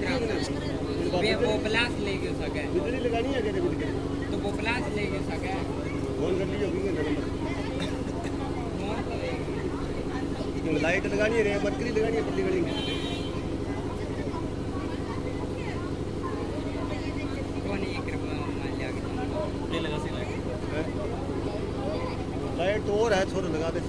वो प्लास लेके सके बिजली लगानी है क्या बिजली तो वो प्लास लेके सके फोन कर लीजिए होगी नंबर लाइट लगानी है बत्ती लगानी है बिजली गड़ी कौन एक रुपया ले लगा सी लाइट तो और है थोड़ा लगा दे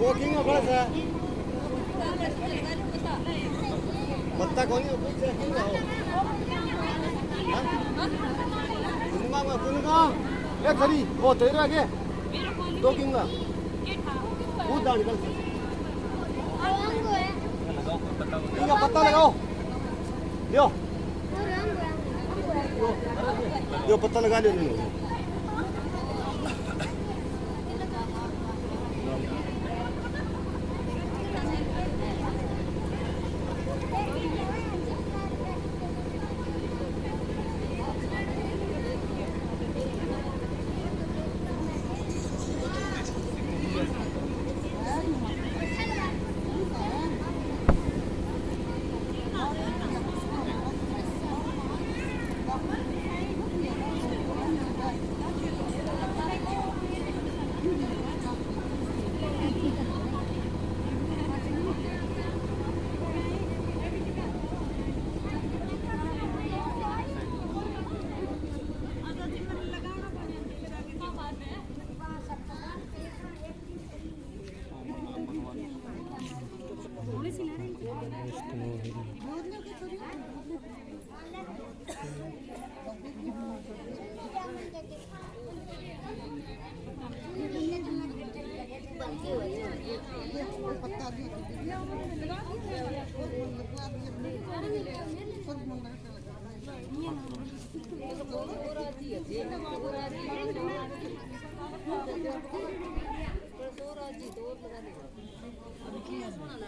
वॉकिंग में बस है पत्ता कौन है कुछ है कुनगा एक खड़ी वो तेरे आगे दो किंगा वो दान कर इनका पत्ता लगाओ लियो यो पत्ता लगा लियो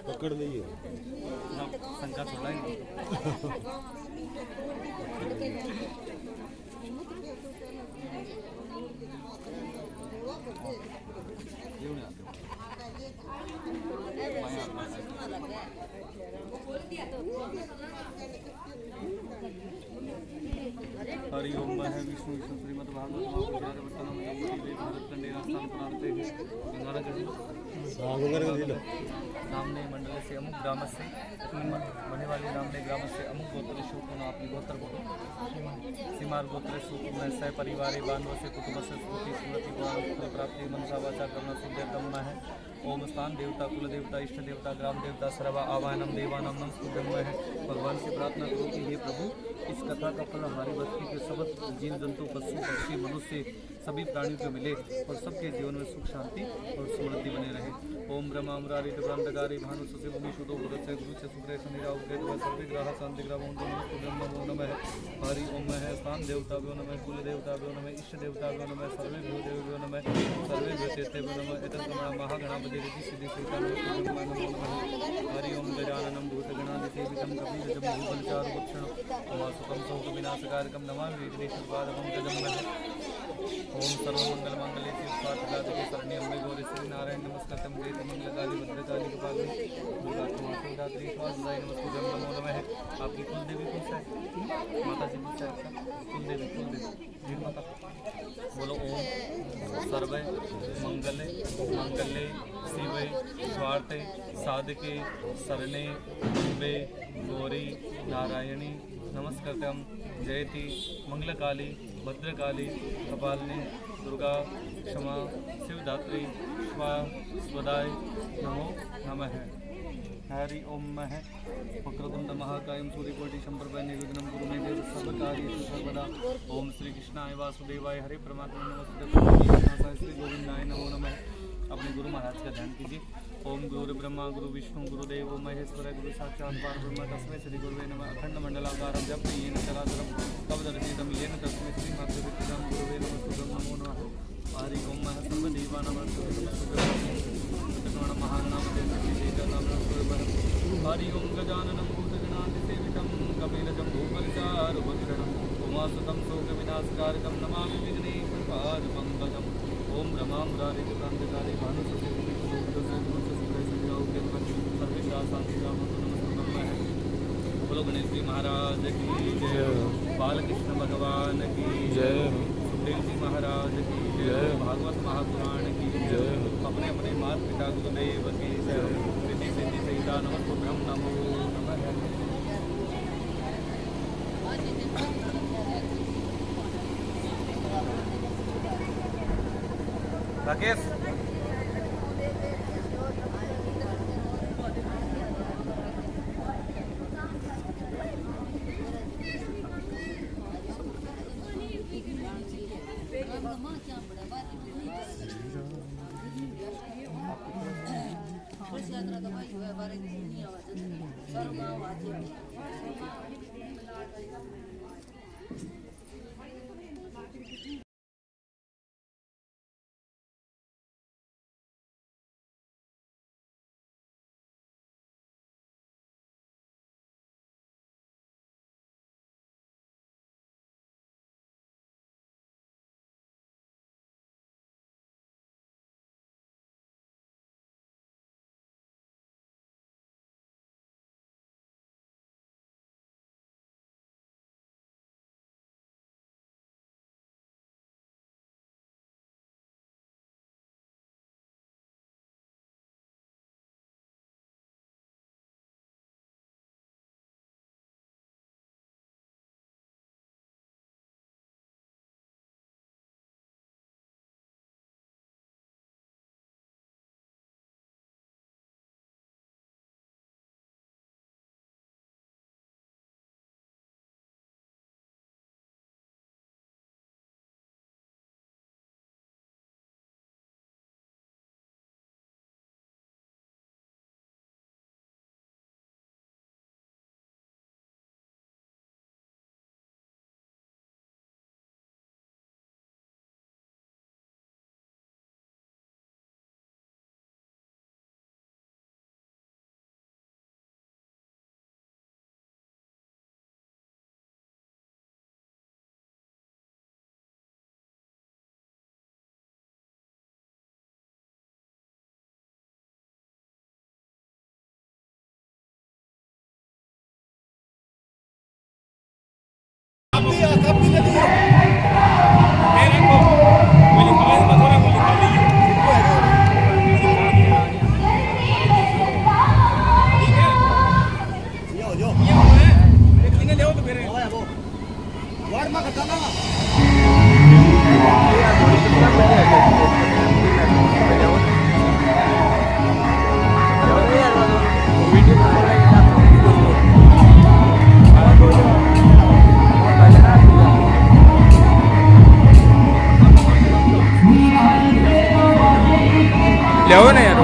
पकड़ लीजिए संख्या थोड़ा ही हरि ओम है विष्णु विष्णु श्रीमद् भागवत नामने मंडल से अमुक ग्राम से बने वाले नामने ग्राम से अमुक गोत्र शोकन आपकी गोत्र बोलो सीमार गोत्र सुकुन सह परिवार बांधव से कुटुंब से स्मृति स्मृति फल प्राप्ति मनसा वाचा करना शुद्ध कामना है। ओम स्थान देवता कुल देवता इष्ट देवता ग्राम देवता सर्व आवाहनम देवानम नम शुद्धमय है। भगवान से प्रार्थना करो कि हे प्रभु इस कथा का फल हमारी भक्ति के सब जीव जंतु पशु पक्षी मनुष्य सभी प्राणियों को मिले और सबके जीवन में सुख शांति और समृद्धि बने रहे। ओम ब्रह्मा मुरारी ब्रह्मगारी भानु सुसे भूमि शुद्धो गुरु से शुक्र शनि राहु केतु सर्वे ग्रह शांति ग्रह ब्रह्म नमः हरि ओम है। स्थान देवता व्यो नमः कुल देवता व्यो नमः इष्ट देवता व्यो नमः सर्वे भू देव व्यो नमः सर्वे व्यतीते व्यो नमः एतद्गमना महागणापति ऋषि सिद्धि श्रीकांत नमो नमः हरि ओम गजाननं भूतगणाधिसेवितं कपिलजं भूबलचारुभक्षणं उमासुतं शोकविनाशकारकं नमामि विघ्नेश्वरपादं गजं ओम सर्वमंगल मांगल्ये शिव स्वार्थसाधके शरण्ये अम्बे गौरी श्री नारायण नमस्कृतं वेद मंगलकाली भद्रकाली कपालिनी दुर्गा क्षमा शिवरात्रि स्वाध्याय नमस्ते नमो नमः। आपकी कुलदेवी कौन सा है? माता जी कौन सा है आपका? कुलदेवी जी माता बोलो। ओम सर्वे मंगले मंगल्ये शिवे स्वार्थे साधके शरणे अम्बे गौरी नारायणी नमस्कृतं जयति मंगलकाली भद्रकाली कपालिनी दुर्गा क्षमा शिवधात्री स्वदाय नमो नमः। हरि ओम मह वक्रतुंड महाकायं सूर्यकोटि संप्रभा निर्विघ्नं कुरु मे देव सर्वकार्येषु सर्वदा। ओम श्री कृष्णाय वासुदेवाय हरे परमात्मा नमस्ते श्री गोविंदाय नमो नमः। अपने गुरु महाराज का ध्यान कीजिए। ओम गुरु ब्रह्मा गुरु विष्णु गुरुदेव महेश्वर गुरु साक्षात् परब्रह्म तस्मै श्री गुरुवे नमः। अखंड मंडलाकारं जप येन चराचरं तवदर्शितं येन तस्मै श्री मातृविक्रम गुरुवे नमः नमो नमः। हरि ओम मह सर्वदेवानां नमः महानाम हरि ओम गजाननं भूतगणाधिसेवितं कपिलजं भूपरिचारुभक्षणं उमासुतं शोकविनाशकारकं नमामि विघ्नेश्वरपादपङ्कजम्। ओम रमा मुरारी दुकांतकारी भानुसुते सर्वेदा शांति नमः। बोलो गणेश जी महाराज की जय। बालकृष्ण भगवान की जय। सुखदेव जी महाराज की जय। भागवत महापुराण की जय। अपने अपने माता पिता गुरुदेव की जय। रिद्धि सिद्धि सहिता नमो ब्रह्म नमो नमः। राकेश जाओ ना यार।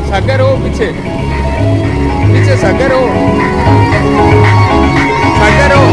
सागर हो पीछे। पीछे सागर हो, सागर हो।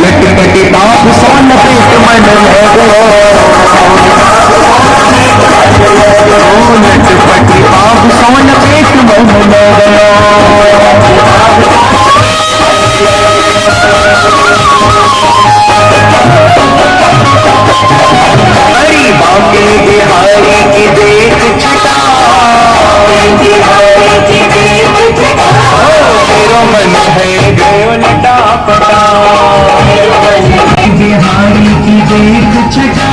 लटपटी बाप सोन पेट मन लटपटी बाप सोन पेट मन हरी बाके बिहारी की देख छटा मेरो मन है गयो लटा पटा बिहारी की देख छटा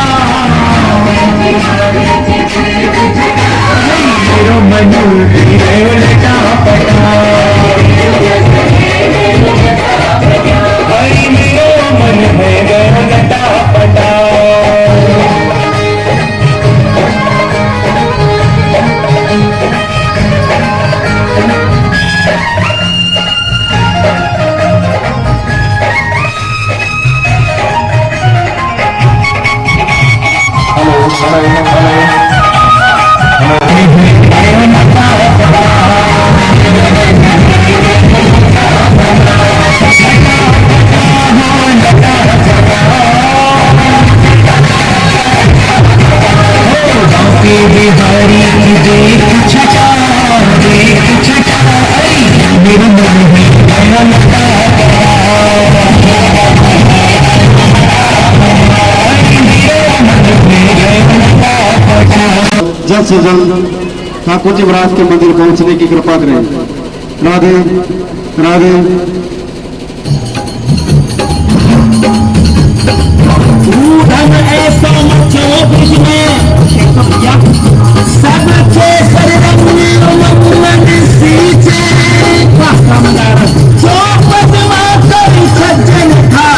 मेरो मन है गयो लटा पटा हरी मेरो मन है गयो लटा पटा बिहारी की देख छटा मेरे मन में गया लटा जल्द से जल्द ठाकुर जी महाराज के मंदिर पहुंचने की कृपा करें। राधे राधे। ऐसा मचो ब्रिज में सबके सररंग मन सींचे जो पदमा करी सज्जन था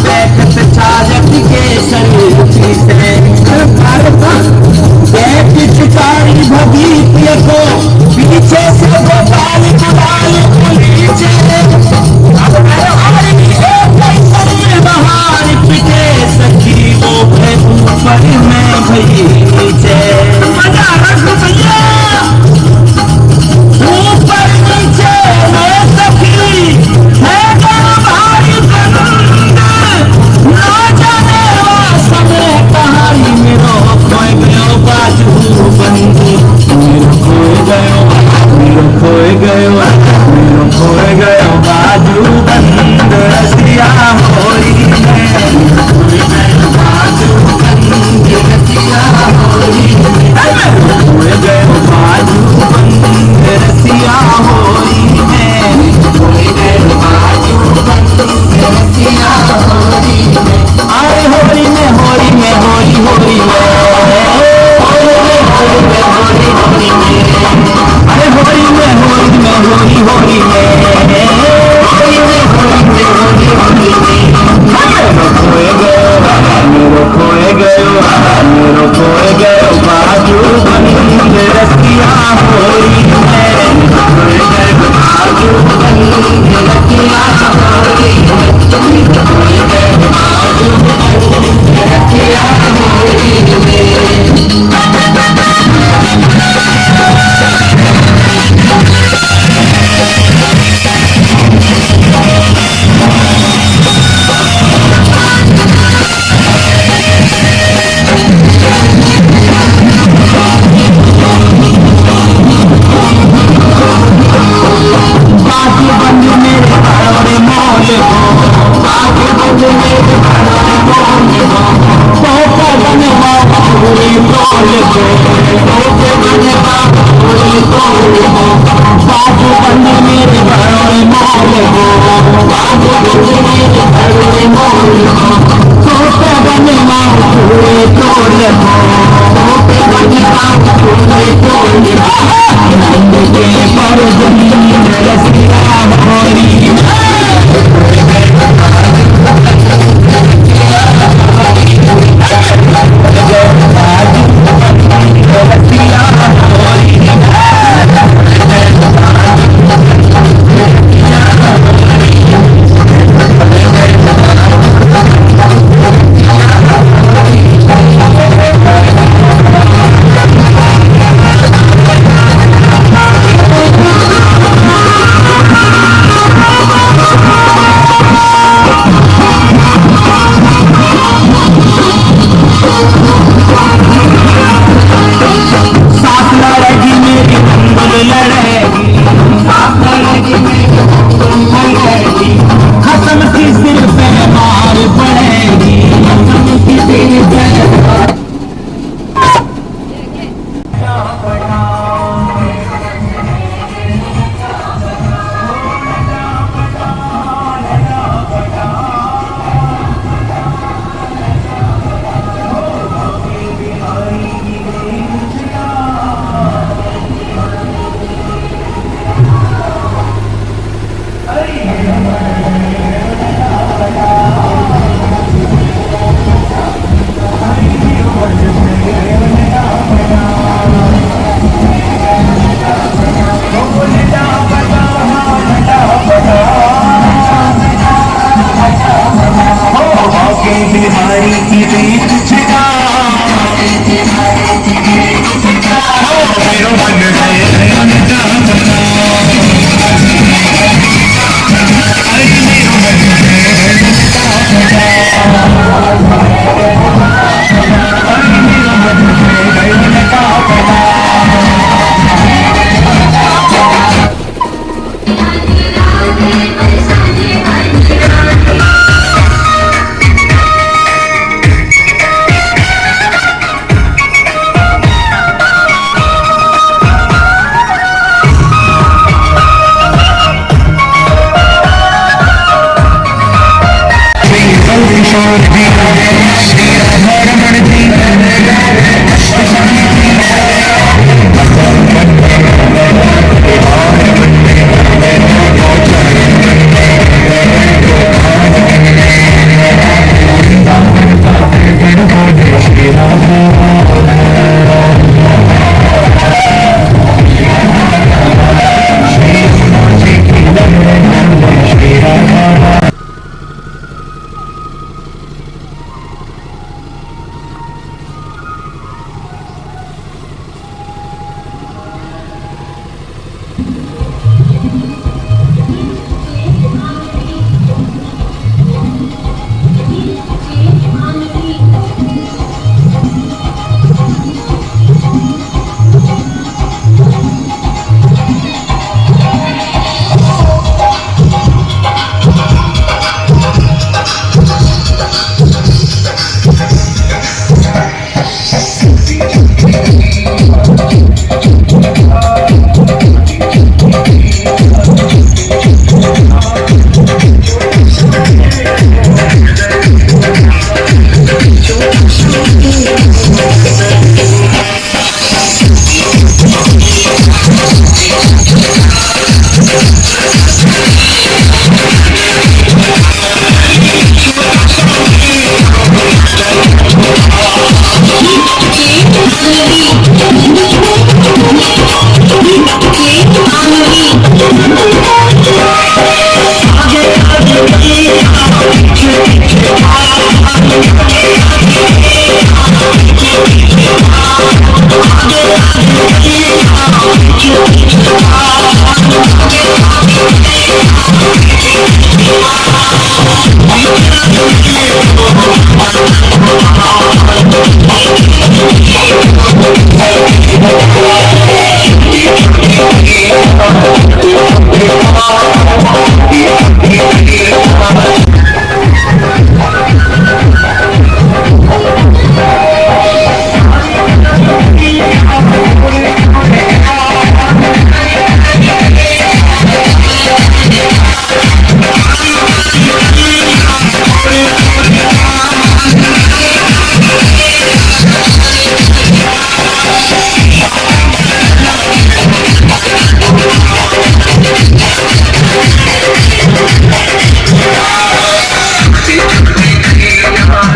देखत चालक के शरीर से पिचकारी भगीत को पीछे से गोपाल गुलाल नीचे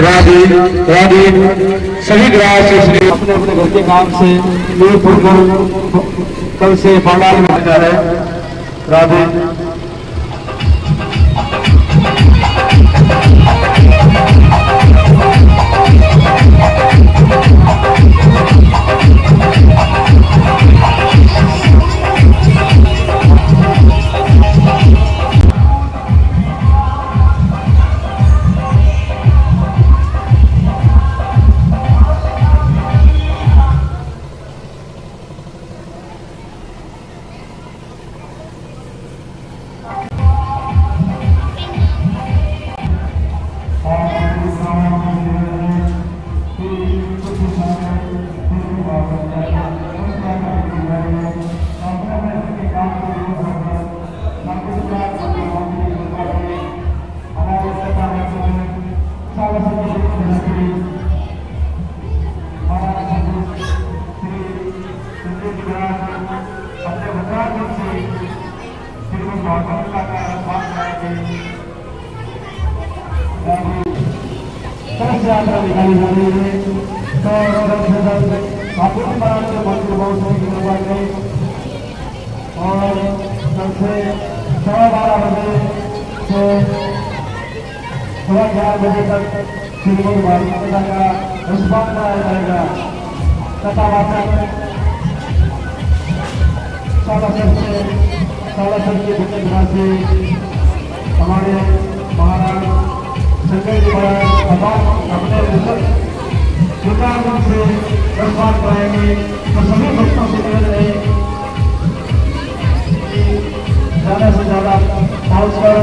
राधे राधे। सभी ग्राहक इसलिए अपने अपने घर के काम से ये कल से पंडाल में जा है। राधे यात्रा निकाली जा रही है। तो बापू जी महाराज के मंदिर बहुत की कृपा करें और कल से 12:15 बजे से 11:30 बजे तक श्रीमद भागवत कथा का अनुष्ठान कराया जाएगा। कथावाचक सालासर के भिन्न निवासी हमारे महाराज संजय जी महाराज अपने विकास से अनुष्ठान कराएंगे। तो सभी भक्तों से निवेदन है ज्यादा से ज्यादा पहुंचकर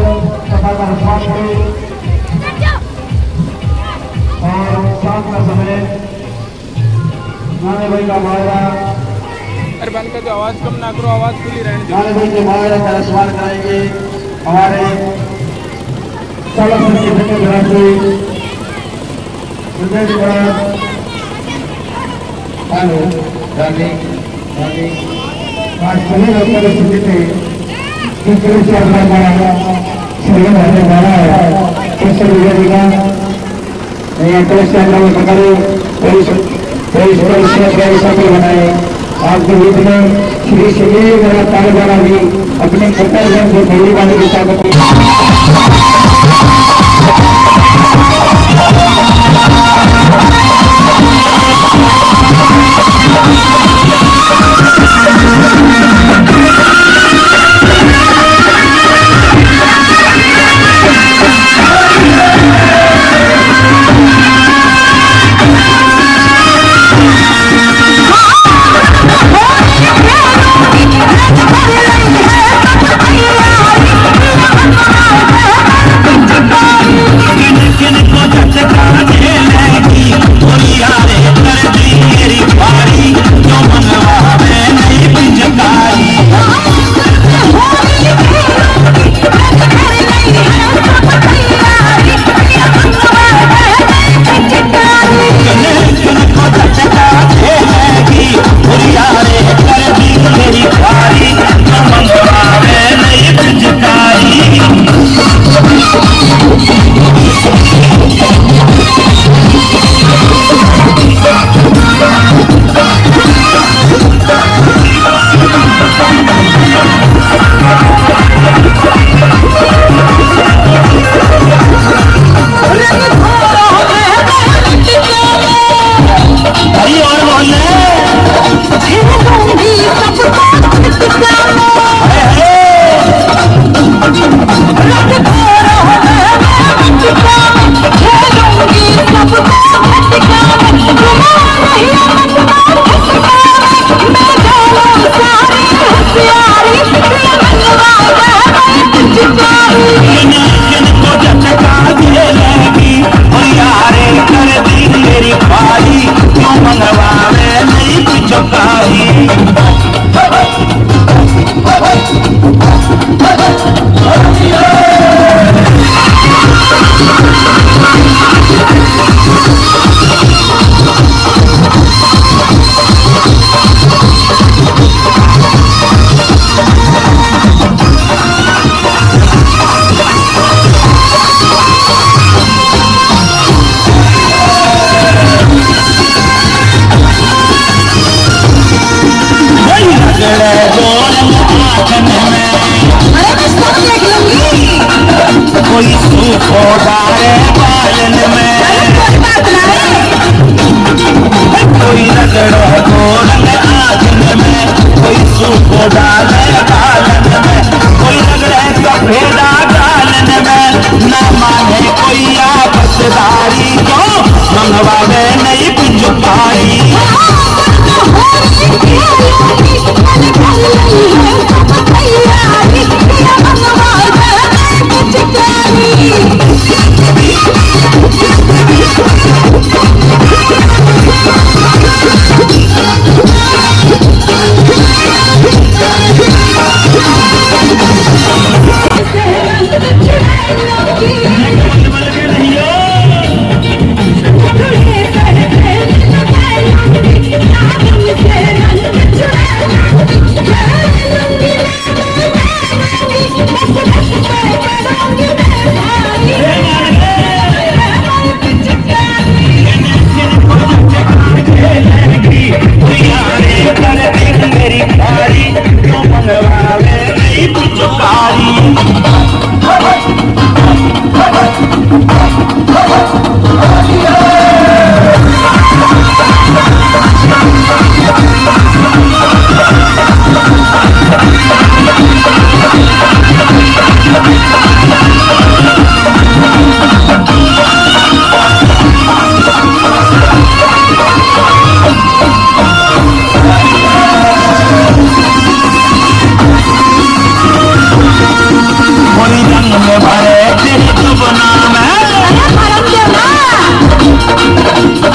कथा का अनुष्ठान करें और शाम का समय नाने भाई का मायरा, अरे बंद कर दो, आवाज कम ना करो, आवाज खुली रहने दो। नाने भाई के मायरा का अनुष्ठान कराएंगे हमारे सालासर के भिन्न निवासी संजय जी महाराज। हेलो राधे राधे। आज सभी लोगों को सूचित है कि पुलिस यात्रा का संगठन होने वाला है। पुलिस विभाग यहाँ पुलिस यात्रा में पकड़े पुलिस सफल बनाए। आपके बीच में श्री श्री मेरा तालबाना भी अपने कर्तव्य से पहली वाले के साथ Bye.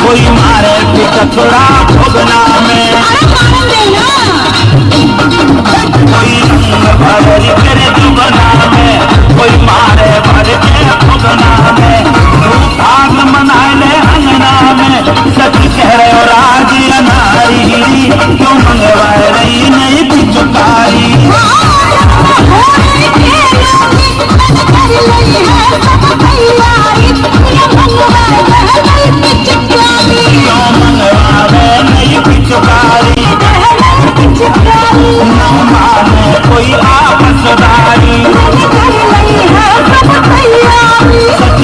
कोई मारे पिछड़ा भोगना में, कोई रंग भरी करे जुगना में, कोई मारे भर के भोगना में, भाग मनाए ले अंगना में, सच कह रहे हो राजी नारी, क्यों मंगवाए रही नहीं पिचकारी। कोई आपसदारी सच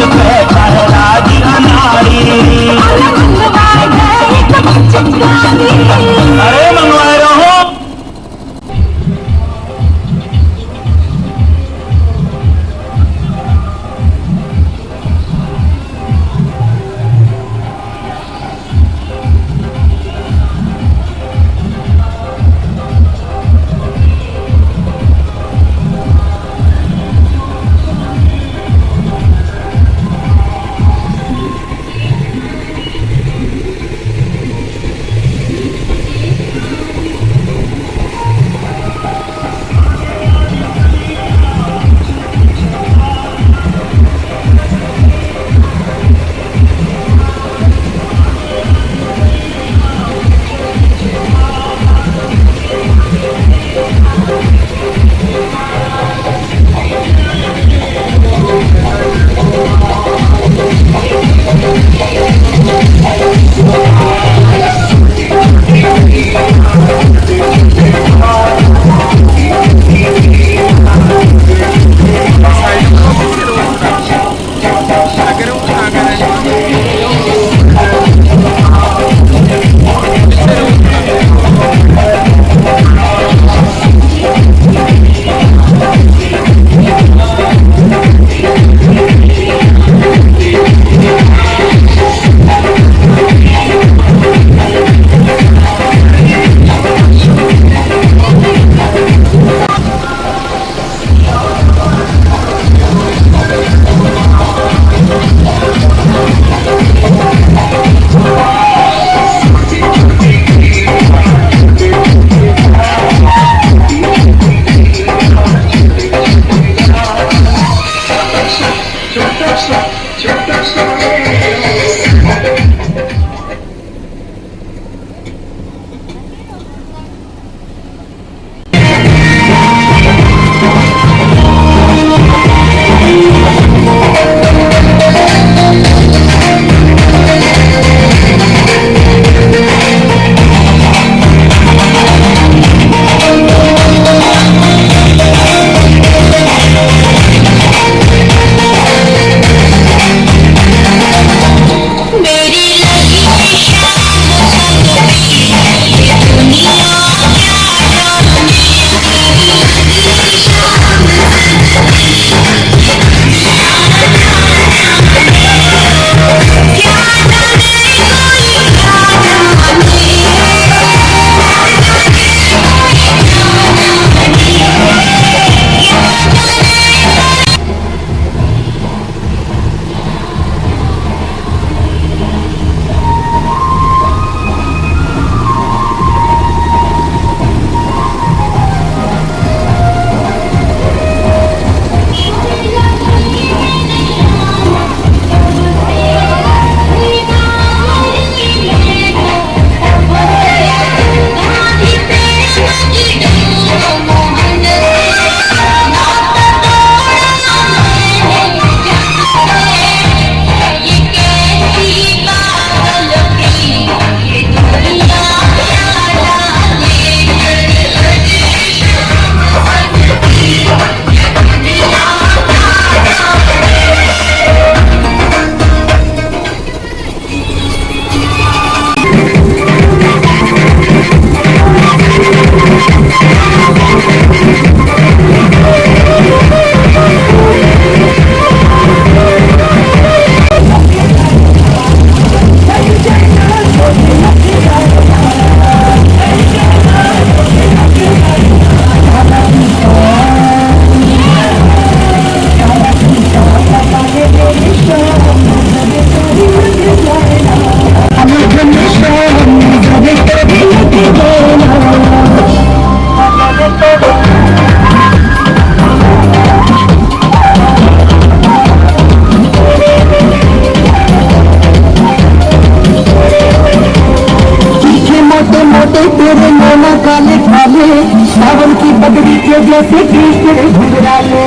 जैसे केसर घुंघराले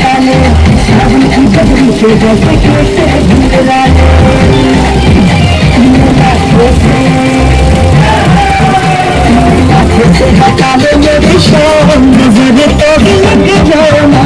काले सावन की बदरी से जैसे केसर घुंघराले से हटा ले मेरी शान नजर तो भी लग जाए ना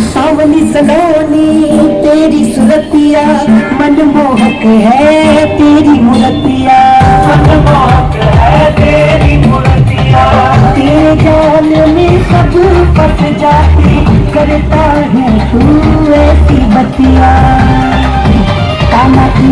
सावनी सलोनी तेरी सुरतिया मनमोहक है तेरी मूर्तिया तेरे जाल में सब फंस जाती करता है तू ऐसी बतिया काना की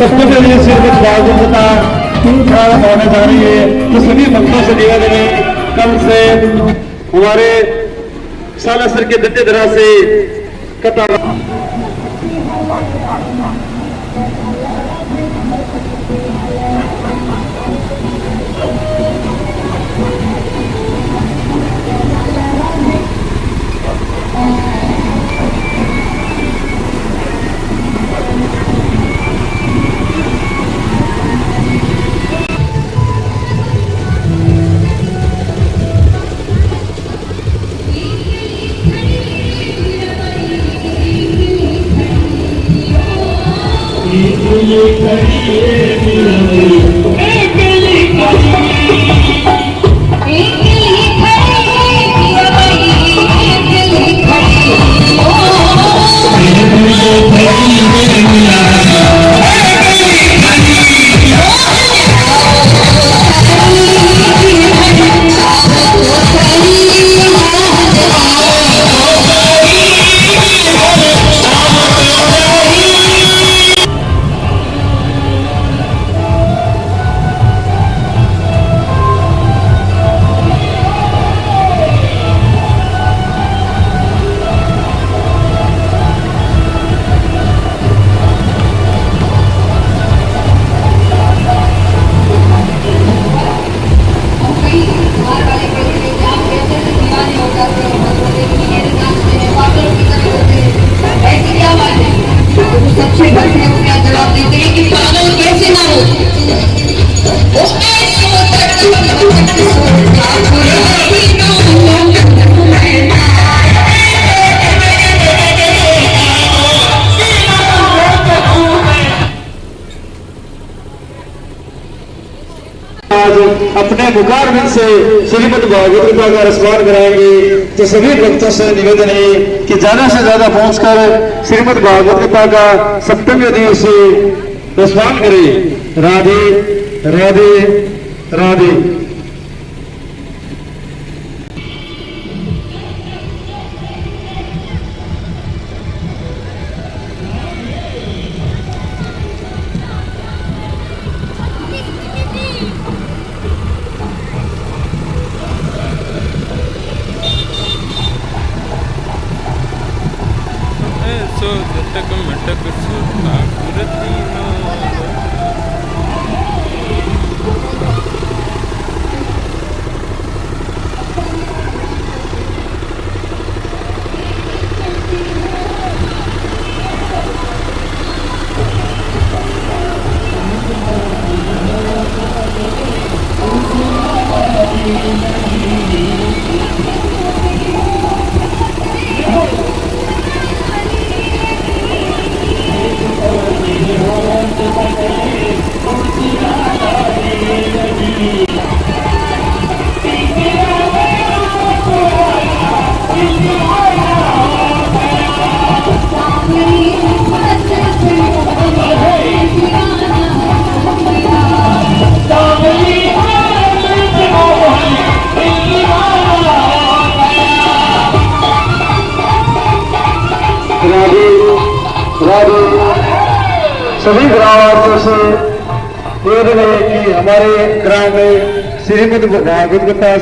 सबसे पहले श्रीमद भागवत कथा होने जा रही है तो सभी भक्तों से निवेदन है कल से हमारे सालासर के दत्तेदरा से कथा अपने मुखारविंद से श्रीमद भागवत गीता का रसपान कराएंगे तो सभी भक्तों से निवेदन है कि ज्यादा से ज्यादा पहुंचकर श्रीमद भागवत गीता का सप्तमी दिवस रसपान करें। राधे राधे राधे। जटक मटक सुरता कुरती नो सभी ग्रामवासियों से निवेदन है कि हमारे ग्राम में श्रीमद भागवत कथा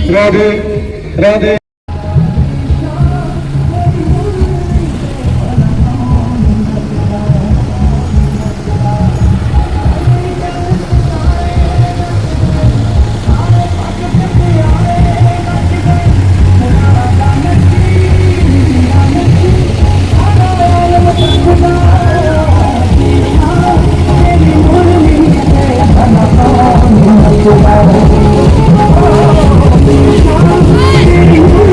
राधे राधे। Thank you.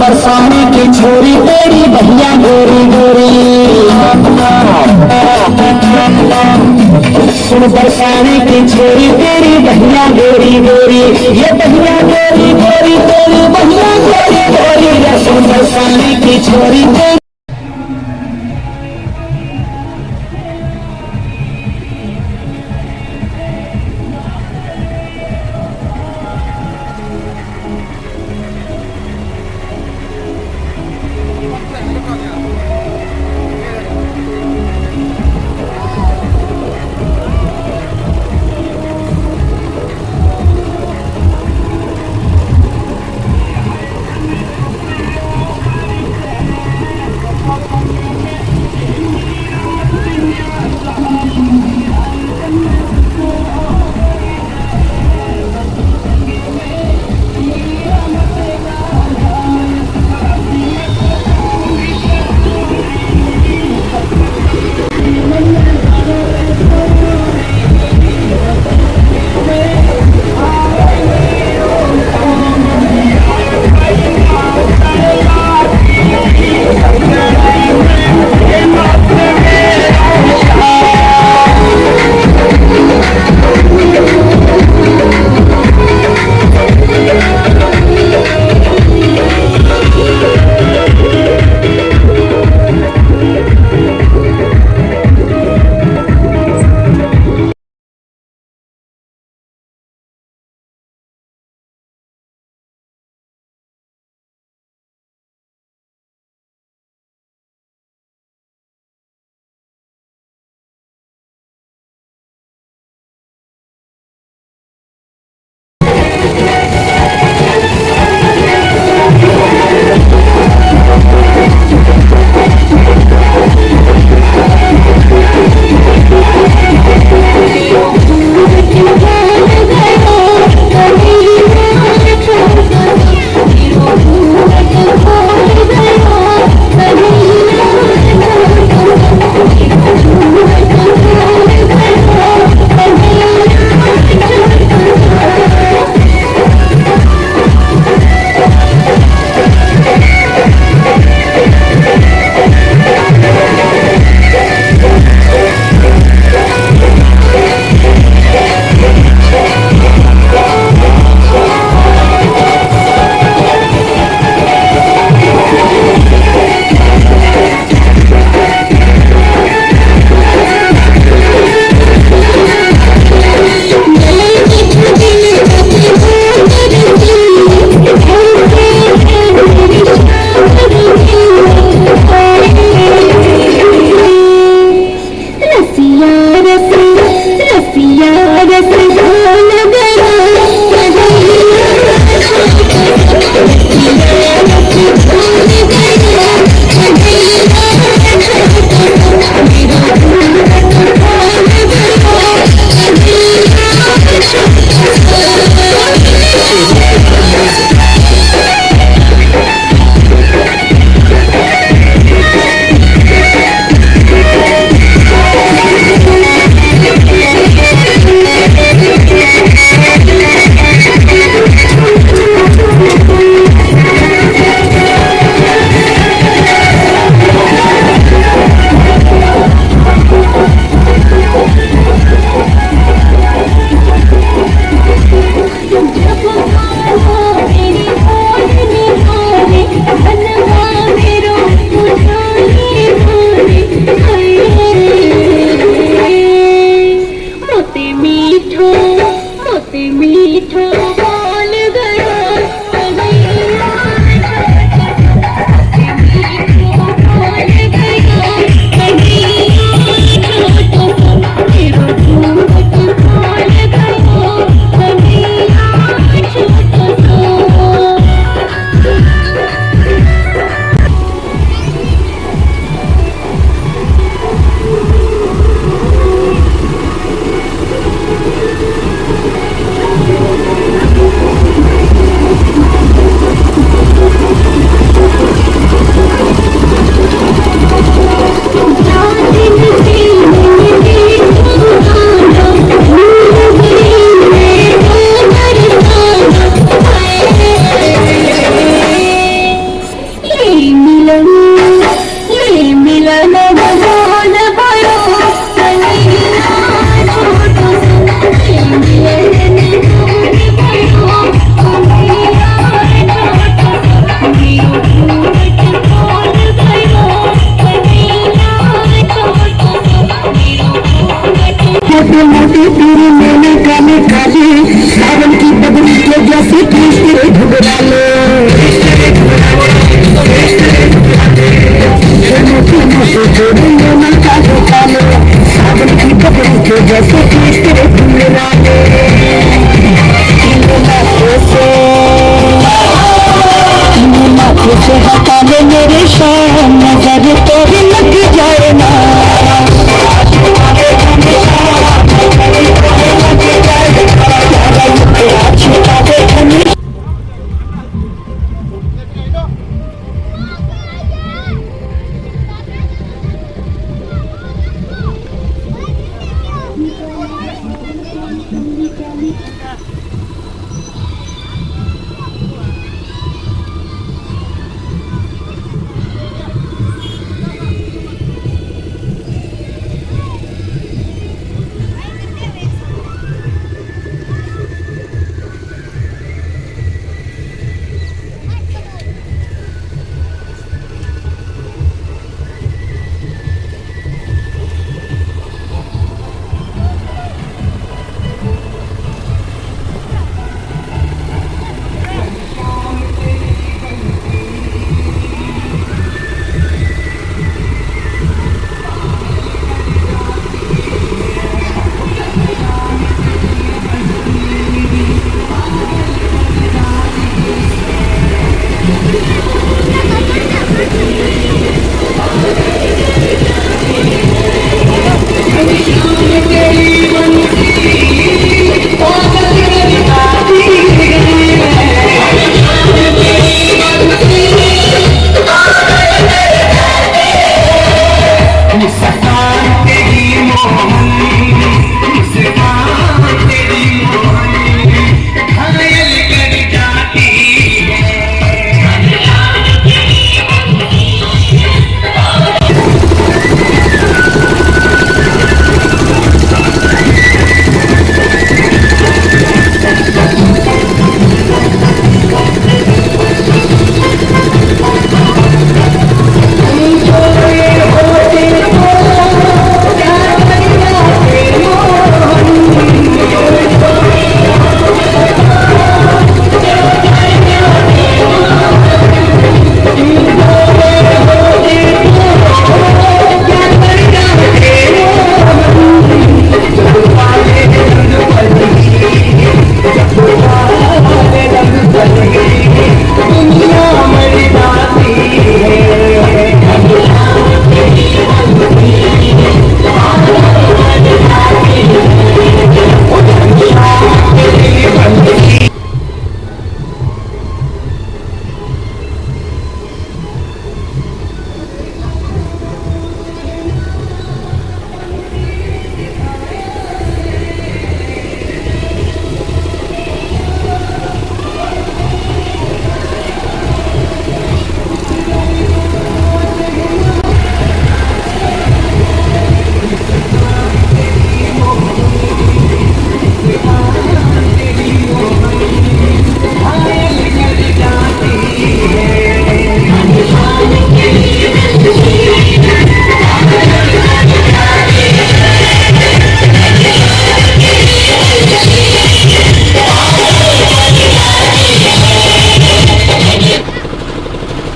बरसाने की छोरी तेरी भैया गोरी गोरी सुन बरसाने की छोरी तेरी भैया गोरी गोरी ये भैया गोरी गोरी तेरी भैया गोरी गोरी ये सुन बरसाने की छोरी तेरी से हटा ले मेरे शान नजर तेरी लग जाए ना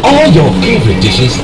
All your favorite dishes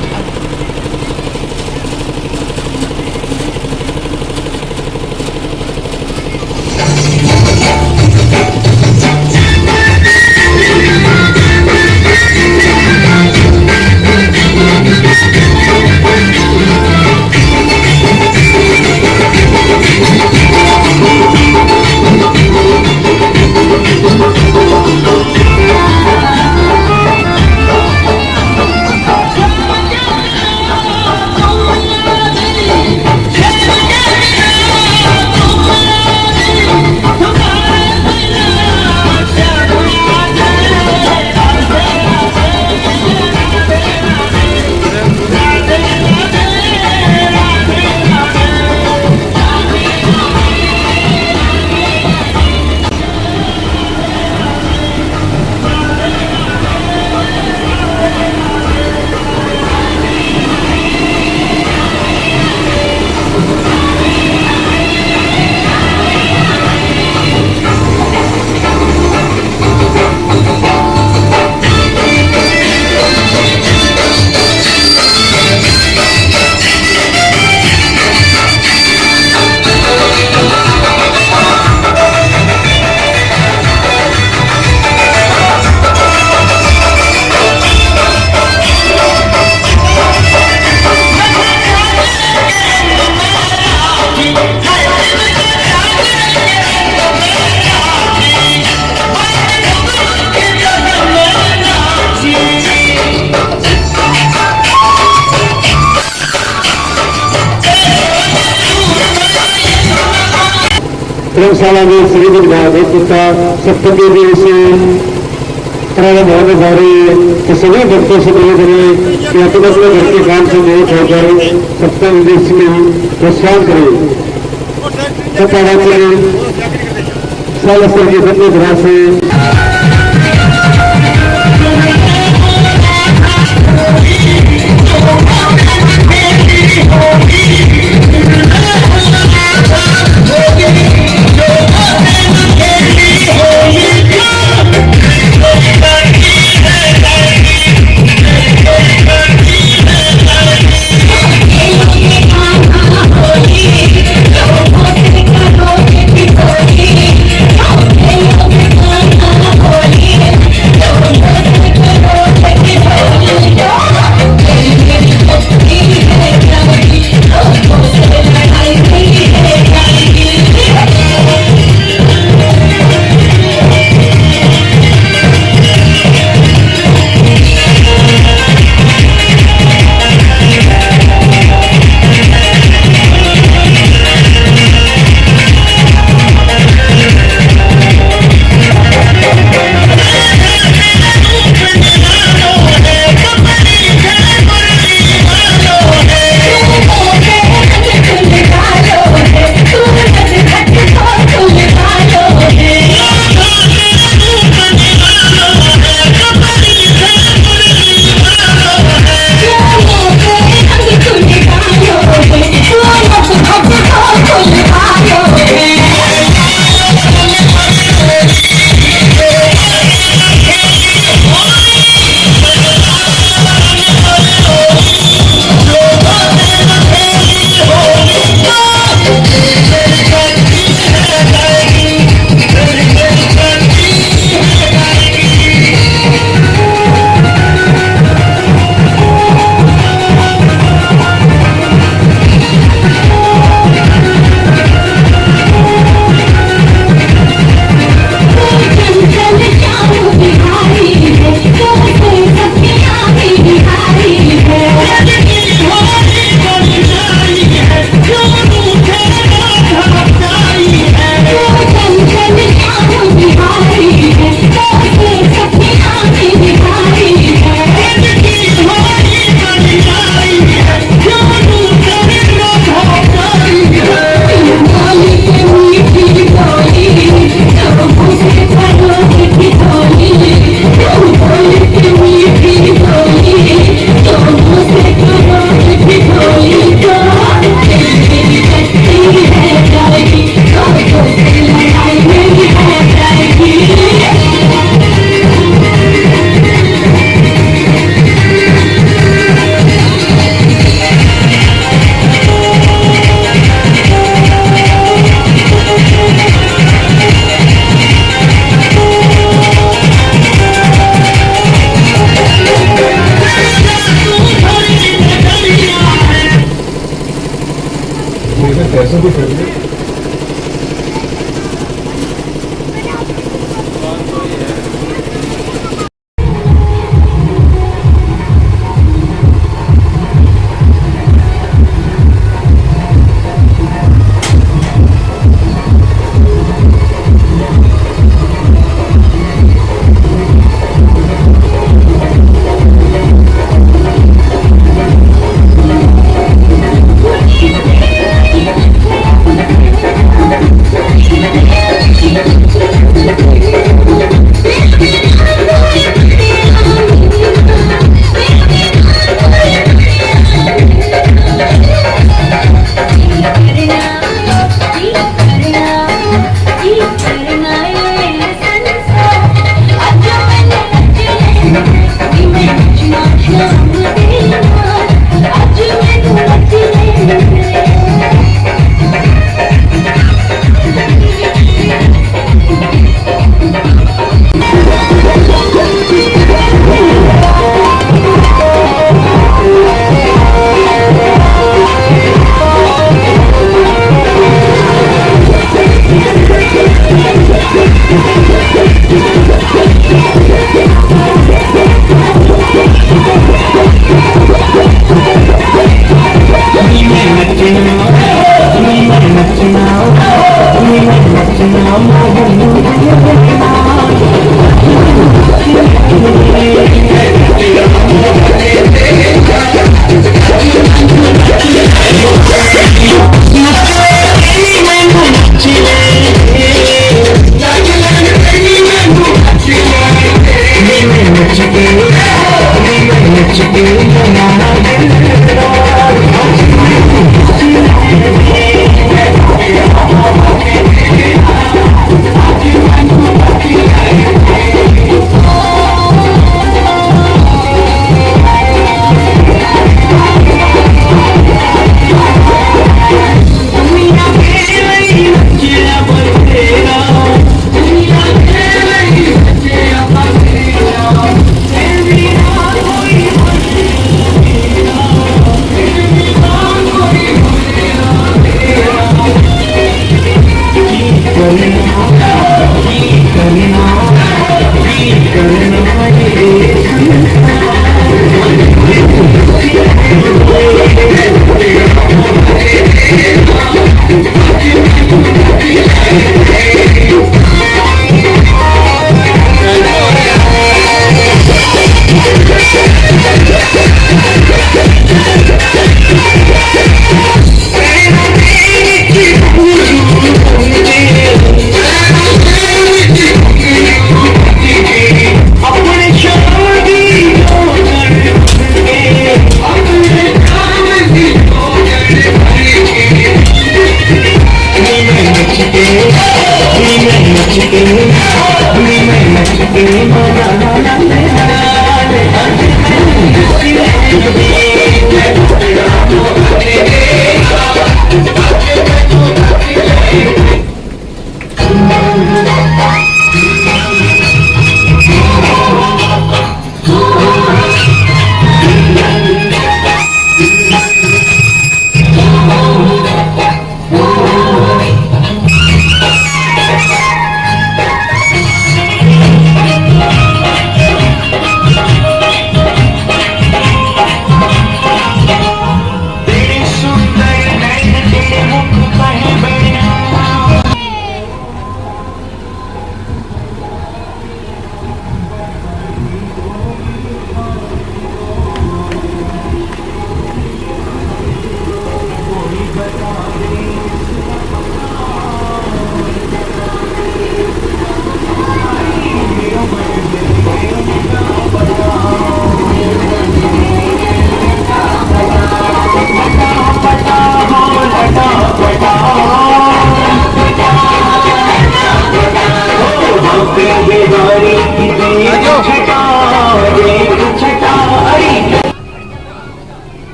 धर्मशाला में श्रीमद भागवत कथा सप्तमी दिवस प्रारंभ होने जा रही है। तो सभी भक्तों से निवेदन है कि अपने अपने घर के काम से निवृत्त होकर सप्तमी दिवस में प्रस्थान करें। कथा वाचन साल स्तर की धन्य धरा से पैसों की खरीदी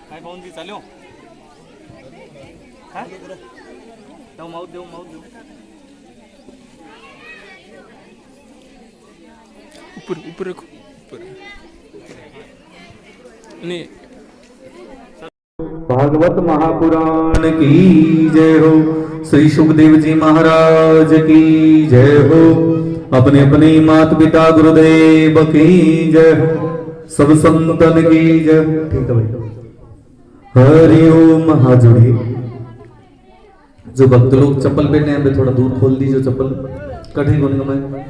काय पाहून ती चालू हा देऊ माऊत देऊ ऊपर ऊपर रखो ऊपर नहीं भागवत महापुराण की जय हो। श्री सुखदेव जी महाराज की जय हो। अपने अपने माता पिता गुरुदेव की जय हो। सब संतन की जय हो। ठीक है भाई, हरि ओम। हाथ जोड़िए। जो भक्त लोग चप्पल पहने हैं थोड़ा दूर खोल दीजिए चप्पल, कठिन होने में।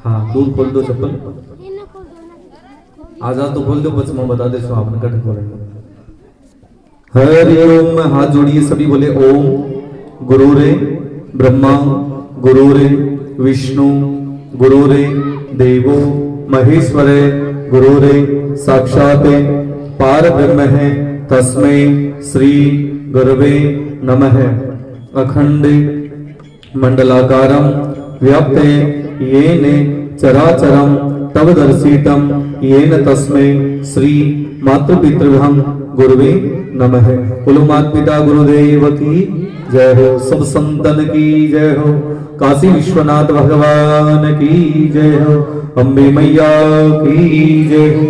हाँ दूर खोल दो चप्पल, आजाद तो खोल दो, बस मैं बता दे आपने कठिन खोलेंगे। हरि ओम। हाथ जोड़िए सभी, बोले ओम। गुरुरे ब्रह्मा गुरुरे विष्णु गुरुरे देवो महेश्वरे गुरुरे साक्षात् पारब्रह्म तस्मै श्री गुरवे नमः। अखंड मंडलाकारं व्याप्ते येन चराचरं तव दर्शितं येन तस्मै श्री मातृपितृभ्यं गुरुवे नमः। बोलो माता पिता गुरुदेव की जय हो। सब संतन की जय हो। काशी विश्वनाथ भगवान की जय हो। अम्बे मैया की जय हो।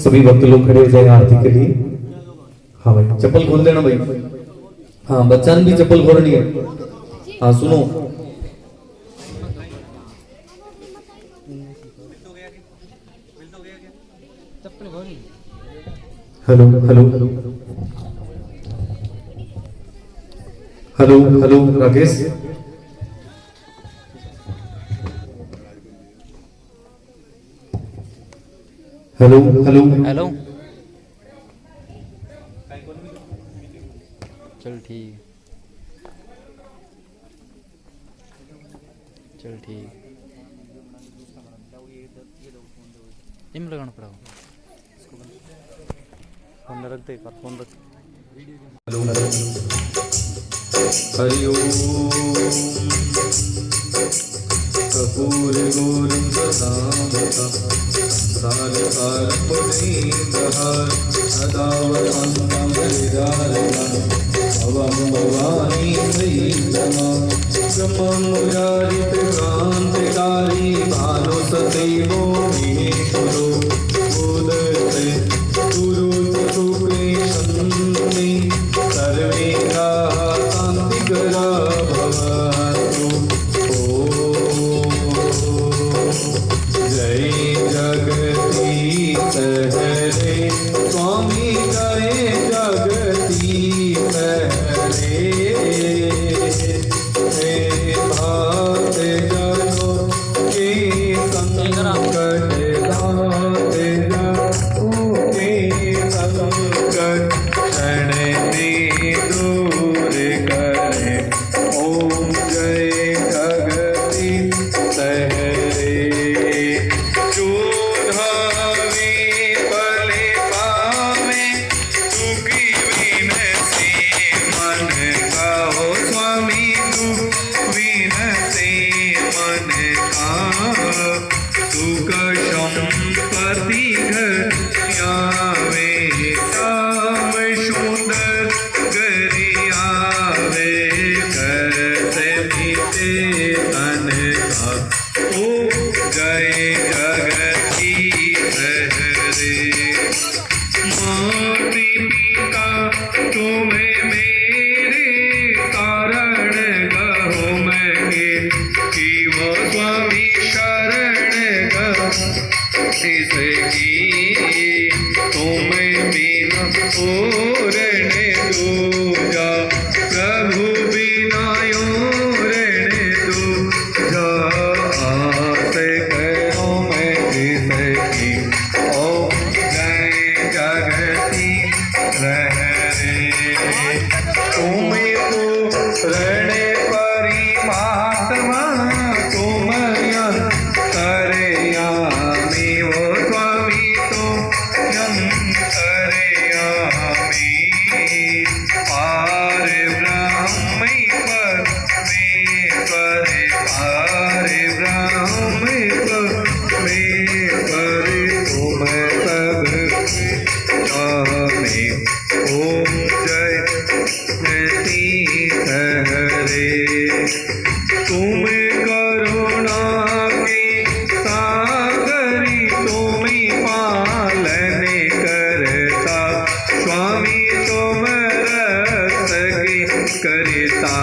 सभी भक्त लोग खड़े हो जाए आरती के लिए। हाँ भाई चप्पल खोल देना भाई। हाँ बच्चा भी चप्पल खोलनी है। हाँ सुनो, hello hello hello hello Rakesh, hello hello hello चल ठीक चल ठीक इम लगाना पड़ा फोन रख दे फोन रख हरि ओम कपूर गौरम भवानी ब्रह्ममुरारित क्रांतिकारी भानु सदैवो महेश्वरो उदयते गुरु रूपे सन्ति सर्वे शान्तिकरा भवन्तु जय जगदीश हरे स्वामी जय जगदीश हरे हे भात जनो के संकट दाते के संकट क्षण में दूर करे ओम जय जगदीश हरे जो धावे भले पावे दुखी विनती मन का हो स्वामी दुख विनती मन का दुख संपत्ति घरियावे काम सुंदर गरियावे करते बीते तन का ओ जय जगदीश हरे माती पिता तुम्हें मेरे कारण गहो मैं कि वो स्वामी शरण गहो इसकी तुम्हें बिना पूर्ण दूजा प्रभु बिना रण दूजा आस करो मैं जिसकी ओ जय जगती रहरे तुम्हें पूर्ण परमात्मा तुम अंतर्यामी वो स्वामी तो अंतर्यामी पार ब्रह्म परमेश्वर पार ब्रह्म परमेश्वर तुम सब जाने ओम जय जगदीश हरे तुम करुणा के सागरी तुम पालन करता स्वामी तुम रस की करता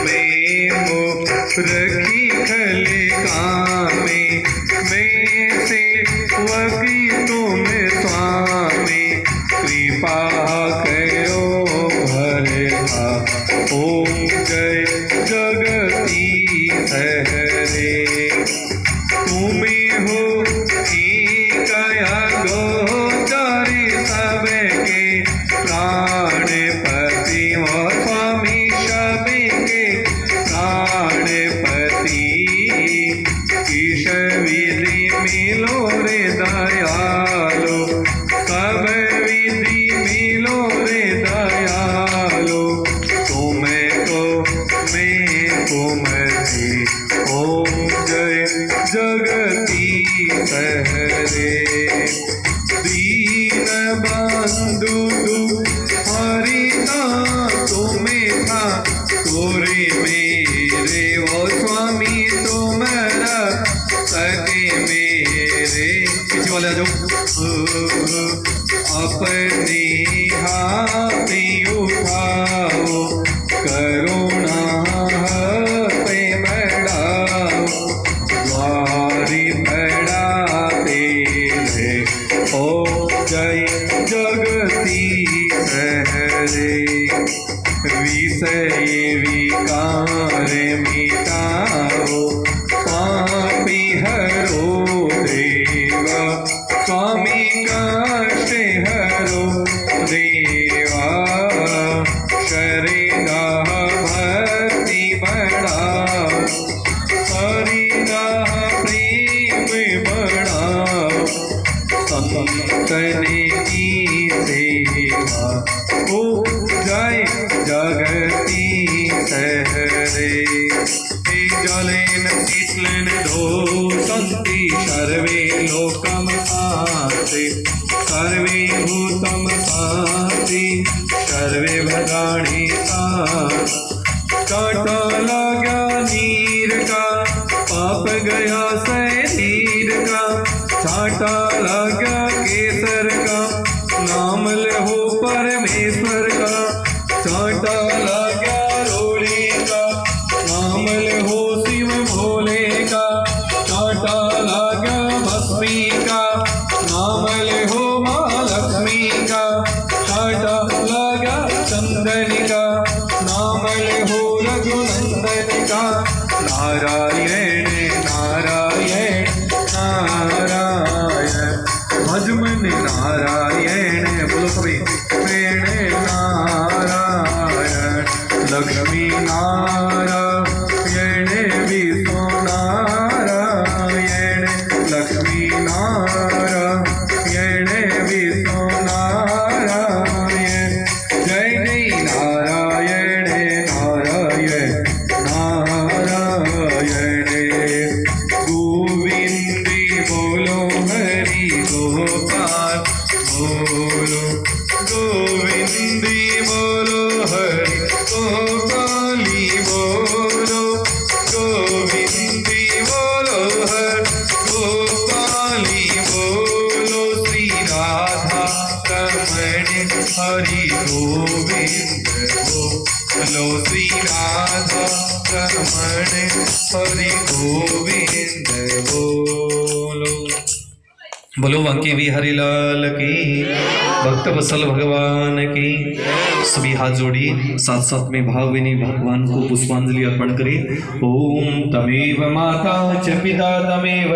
मैं मुख रखी खले कामे मैं से वकी तुम स्वामी कृपा करो भरता ओम जय जगदीश हरे तुम्हें हो कया गोचारी सबके प्राणपति वो स्वामी सबके प्राणपति ईश विधि मिलो रे दयालो सब विधि मिलो रे दयालो तुम्हें तो मैं कुमति ओम जय जगदीश हरे दीन बंधु हरिता तुम्हें था तोरे मेरे वो स्वामी तुम्हारा सके मेरे किसी वाले आ जाओ अपने हाथी उठाओ करुणा पे बढ़ाओ द्वारी बढ़ाते रे ओ जय जगदीश हरे विषय विकार मिटाओ पापी हरो देवा स्वामी कष्ट हरो देवा शरीरा भक्ति बढ़ाओ शरीरा प्रेम बढ़ाओ संतन की सेवा हो जाए जगती सहरे जलेन शीतलेन दो संति सर्वे लोकम शांति सर्वे भूतम शांति सर्वे भगाणी काटा लगा नीर का पाप गया शरीर का छाटा लगा केसर का नाम लहो परमेश्वर का छाटा लगा रोड़ी का नाम लहो शिव भोले का छाटा लगा भस्मी का नाम लहो माँ लक्ष्मी का छाटा लगा चंदन का नाम लहो रघुनंदन का नारायण नारायण नारायण भजमन नारायण बोलो सभी वेण नारायण लक्ष्मी नारायण विष्णु नारायण लक्ष्मी नारायण विष्णु नारायण जय जय नारायण नारायण नारायण गोविंद बोलो हरि गोपाल बोलो गोविंद बोलो हरि गोपाली बोलो गोविंद बोलो हरि गोपाली बोलो श्री राधा रमण हरि गोविंद बोलो श्री राधा रमण हरि गोविंद बोलो बोलो बांके बिहारी लाल की भक्त वत्सल भगवान की। सभी हाथ जोड़िए साथ साथ में भावविनी भगवान को पुष्पांजलि अर्पण करिए। ओम तमेव माता च पिता तमेव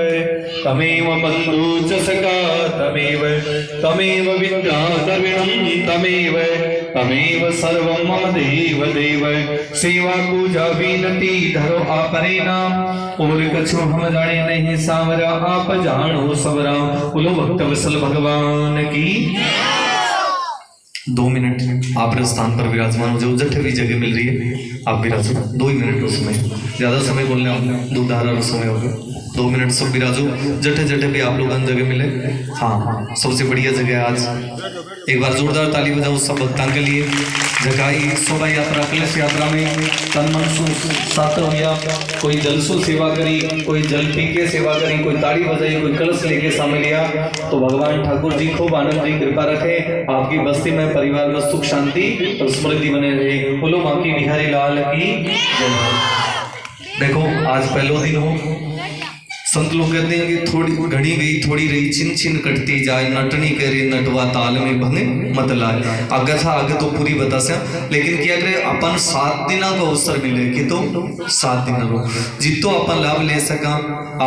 तमेव बंधु च सखा तमेव तमेव विद्या द्रविणं तमेव तमेव सर्वं मम देव देव सेवा पूजा विनती धरो आपरे नाम और कछु हम जाने नहीं सावरा आप जानो सबरा। बोलो भक्त वत्सल भगवान की। 2 मिनट आप स्थान पर विराजमान हो जाओ। जठे भी जगह मिल रही है आप विराजो। 2 ही मिनट उसमें ज्यादा समय बोलने आप दूधारा समय होगा। 2 मिनट सब विराजो। जठे जठे भी आप लोगों जगह मिले। हाँ सबसे बढ़िया जगह है आज। एक बार जोरदार ताली बजाओ सब भक्तों के लिए। जगाई शोभा यात्रा कलश यात्रा में तन मन सु साथ हुआ। कोई जल सु सेवा करी, कोई जल पी के सेवा करी, कोई ताड़ी बजाई, कोई कलश लेके सामने लिया। तो भगवान ठाकुर जी खूब आनंद जी कृपा रखे, आपकी बस्ती में परिवार में सुख शांति और स्मृति बने रहे। बोलो माँ की बिहारी लाल की जय। देखो आज पहलो दिन हो। संत लोग कहते हैं कि थोड़ी घड़ी गई थोड़ी रही छिन छिन कटती जाए नटनी करे नटवा ताल में भंगे मत लाए। आगे था आगे तो पूरी बता से लेकिन क्या करे अपन 7 दिन का अवसर मिले कि तो 7 दिन रो जितो अपन लाभ ले सका।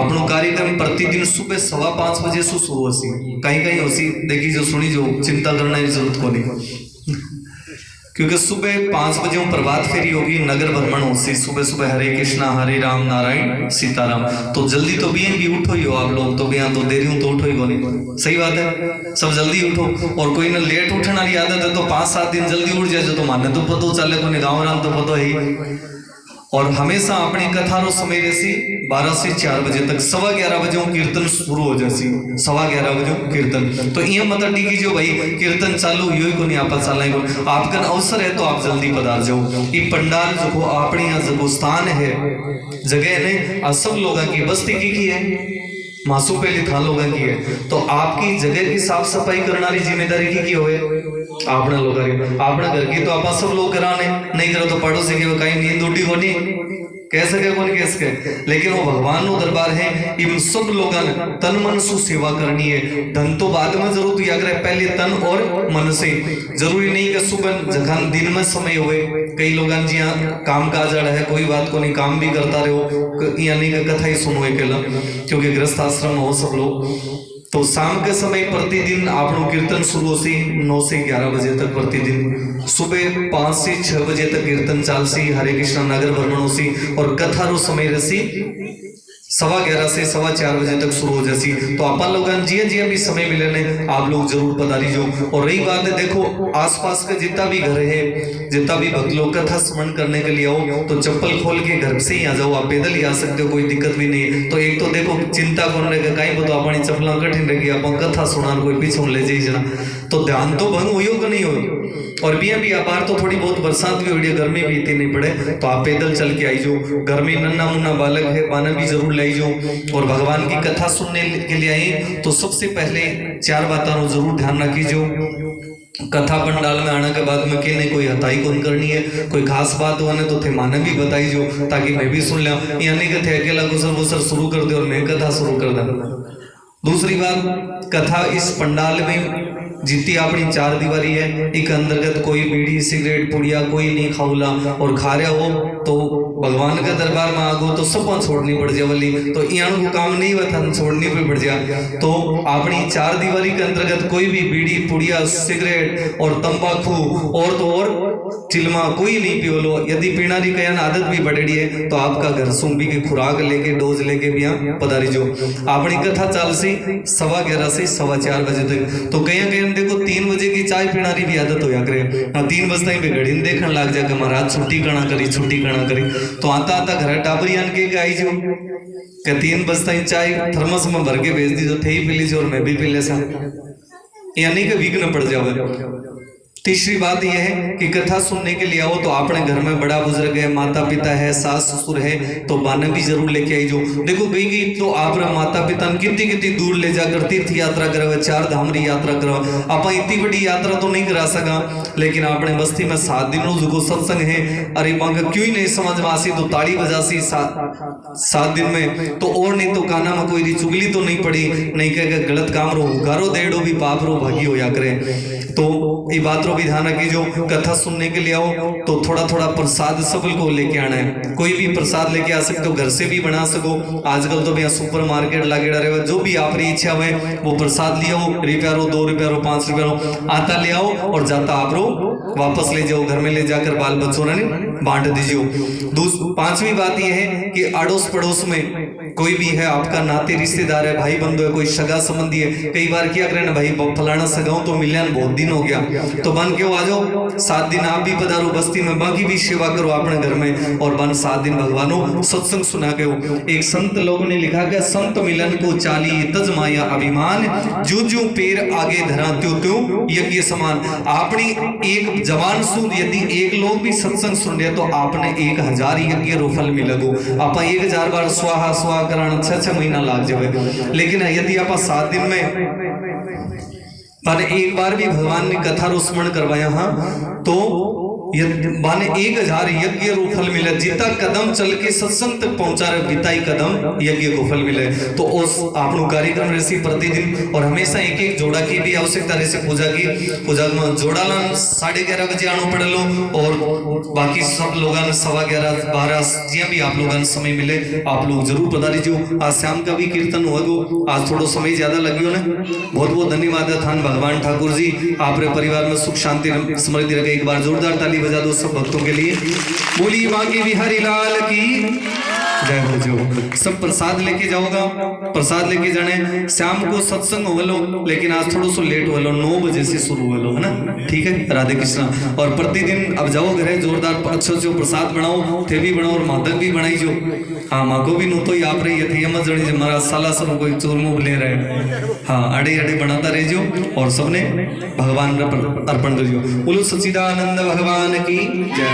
अपनो कार्यक्रम प्रतिदिन सुबह 5:15 बजे से शुरू होसी। कहीं कहीं होसी देखी जो सुनी जो चिंता करने की जरूरत को नहीं क्योंकि सुबह 5 बजे प्रभात फेरी होगी नगर भ्रमण होगी। सुबह सुबह हरे कृष्णा हरे राम नारायण सीताराम। तो जल्दी तो भी उठो ही हो आप लोग। तो भी तो देरी हूँ तो उठो ही नहीं। सही बात है सब जल्दी उठो। और कोई ना लेट उठने वाली आदत है तो 5-7 दिन जल्दी उठ जाए तो माने तो पतो चले को गाँव राम तो पतो है। और हमेशा अपनी कथा रो समय रहसी 12 से 4 बजे तक। 11:15 बजे कीर्तन शुरू हो जासी। 11:15 बजे कीर्तन। तो ये मतलब टी जो भाई कीर्तन चालू यो को नहीं आप चलाए को आपका अवसर है तो आप जल्दी पधार जाओ। ये पंडाल जो अपने यहाँ जो स्थान है जगह ने सब लोगों की बस्ती की है मासू पहले था लोगों की है। तो आपकी जगह की साफ सफाई करने वाली जिम्मेदारी की होए आपने लोग आपने घर की तो आप सब लोग कराने नहीं करो तो पड़ोसी की कहीं नींद उठी होनी कह सके कौन कह सके। लेकिन वो भगवान नो दरबार है इन सब लोगों ने तन मन से सेवा करनी है। धन तो बाद में जरूर दिया करे पहले तन और मन से। जरूरी नहीं कि सुबह जगह दिन में समय हुए। कई लोग जी काम काज है कोई बात को नहीं काम भी करता रहो यानी कथा ही सुनो अकेला क्योंकि गृहस्थ आश्रम हो सब लोग। तो शाम के समय प्रतिदिन आपनो कीर्तन शुरू होसी 9 से 11 बजे तक प्रतिदिन, सुबह 5 से 6 बजे तक कीर्तन चालसी, हरे कृष्णा नगर भ्रमण होसी और कथा रो समय रसी 11:15 से 4:15 बजे तक शुरू हो जासी। तो आप लोग जी भी समय मिले ने आप लोग जरूर पधारी जो। और रही बात है, देखो आसपास के जितना भी घर है, जितना भी भक्त लोग कथा स्मरण करने के लिए आओ तो चप्पल खोल के घर से ही आ जाओ, आप पैदल ही आ सकते हो, कोई दिक्कत भी नहीं। तो एक तो देखो चिंता कौन रहेगा, कहीं बताओ अपनी चप्पल कठिन रहेगी, आप कथा सुना कोई पीछे ले जाइए तो ध्यान तो भंग हुई होगा नहीं हो। और भी बार तो थोड़ी बहुत बरसात भी हुई है, गर्मी भी इतनी नहीं पड़े, तो आप पैदल चल के आई जो। घर में नन्ना मुन्ना बालक है, माना भी जरूर लाई जो। और भगवान की कथा सुनने के लिए आई तो सबसे पहले 4 बातों जरूर ध्यान रखी जो। कथा पंडाल में आने के बाद में कहने कोई हताई कौन करनी है, कोई खास बात होने तो थे माने भी बताई जो, ताकि मैं भी सुन लिया, यानी कि थे अकेला गुसर शुरू कर दे और मैं कथा शुरू कर दा। दूसरी बात, कथा इस पंडाल में जितनी अपनी 4 दीवारी है, एक अंतर्गत कोई बीड़ी सिगरेट पुड़िया कोई नहीं खाऊला, और खा रहा हो तो भगवान के दरबार में आगो तो सब छोड़नी पड़ जाए वाली, तो यहाँ को काम नहीं हुआ था छोड़नी भी पड़ जाए। तो अपनी 4 दीवारी के अंतर्गत कोई भी बीड़ी पुड़िया सिगरेट और तंबाकू और तो और चिलमा कोई नहीं पियो लो। यदि पीना की कयान आदत भी बढ़ेड़ी है तो आपका घर सूंबी की खुराक लेके डोज लेके भी यहाँ पधारी जो। अपनी कथा चाल सी 11:15 से 4:15 बजे तक। तो कहीं देखो 3 बजे की चाय पीना भी आदत हो करे, 3 बजे तक घड़ी देखने लग जाए महाराज छुट्टी कणा करी, तो आता घर टाबरी आन के आई जो 3 बजे तक चाय थर्मस में भर के भेज दी जो थे ही पी लीजिए और मैं भी पी ले सा, यानी कि विघ्न पड़ जाए। तीसरी बात यह है कि कथा सुनने के लिए आओ तो अपने घर में बड़ा बुजुर्ग है, माता पिता है, सास ससुर है, तो बाने भी जरूर लेके आई जो। देखो गई तो आप माता पिता कितनी दूर ले जाकर तीर्थ यात्रा करो, 4 धाम की यात्रा करो। आप इतनी बड़ी यात्रा तो नहीं करा सका, लेकिन अपने बस्ती में 7 दिनों जो सत्संग है, अरे मांग क्यों नहीं समझ में आसी तो ताली बजासी 7 दिन में, तो और नहीं तो काना में कोई चुगली तो नहीं पड़ी, नहीं कह गलत काम रो गारो देड़ो भी पाप रो भागी होया करे। तो ये बात भी ध्यान रखिए जो। कथा सुनने के लिए आओ तो थोड़ा प्रसाद सबल को लेके आना है, कोई भी प्रसाद लेके आ सकते हो, घर से भी बना सको। आजकल तो भैया सुपर मार्केट लागेड़ा रहे, जो भी आपकी इच्छा है वो प्रसाद ले आओ, ₹1 2 ₹5 आता ले आओ और जाता आप वापस ले जाओ, घर में ले जाकर बाल बच्चों ने बांट दीजिए। 5वीं बात यह है कि अड़ोस पड़ोस में कोई भी है आपका नाते रिश्तेदार है, भाई बंधु है, कोई सगा संबंधी है, कई बार क्या करें ना भाई फलाना सगाओ तो मिलन बहुत दिन हो गया, तो बन के आ जाओ 7 दिन आप भी पधारो बस्ती में, बाकी भी सेवा करो अपने घर में, और बन 7 दिन भगवानों सत्संग सुना के हो। एक संत लोगों ने लिखा कि संत मिलन को चाली तज माया अभिमान, जो पेर आगे धरा त्यों यज्ञ समान। आपनी एक जवान सुन यदि एक लोग भी सत्संग सुन रहे तो आपने 1000 यज्ञ रो फल मिलेगो। आप 1000 बार स्वाहा स्वाहा कराना 6 महीना लाग जाए, लेकिन यदि आप 7 दिन में माने एक बार भी भगवान ने कथा रो स्मरण करवाया हाँ तो माने 1000 यज्ञ रो फल मिले। जितना कदम चल के सत्संग तक पहुंचा रहे बिताई कदम यज्ञ को फल मिले। तो उस आपनो कार्यक्रम रहसी प्रतिदिन, और हमेशा एक जोड़ा की भी आवश्यकता रहती पूजा में जोड़ा 11:30 बजे आना पड़े लो, और बाकी सब लोग 11:15 12 जिया भी आप लोगों समय मिले आप लोग जरूर पधारी जो। आज शाम का भी कीर्तन होगा, आज थोड़ा समय ज्यादा लगी ने, बहुत बहुत धन्यवाद है थान भगवान ठाकुर जी, आपरे परिवार में सुख शांति समृद्धि रखे। एक बार जोरदार ताली बजा दो सब भक्तों के लिए। बोली बांके बिहारी लाल की जय हो। जो सब प्रसाद लेके जाओगा, प्रसाद लेके जाने। शाम को सत्संग हो लो, लेकिन आज थोड़ा सा लेट हो लो, 9 बजे से शुरू हो लो, है ना, ठीक है। राधे कृष्णा। और प्रतिदिन अब जाओ घरे जोरदार अच्छो प्रसाद बनाओ, थे भी बनाओ और मादक भी बनाई जो। हाँ माँ को भी नो तो आप रही है थी मत जड़ी महाराज साला सब कोई चूरमो ले रहे, हाँ अड़े अड़े बनाता रह जो, और सबने भगवान अर्पण कर जो। बोलो सच्चिदानंद भगवान की जय।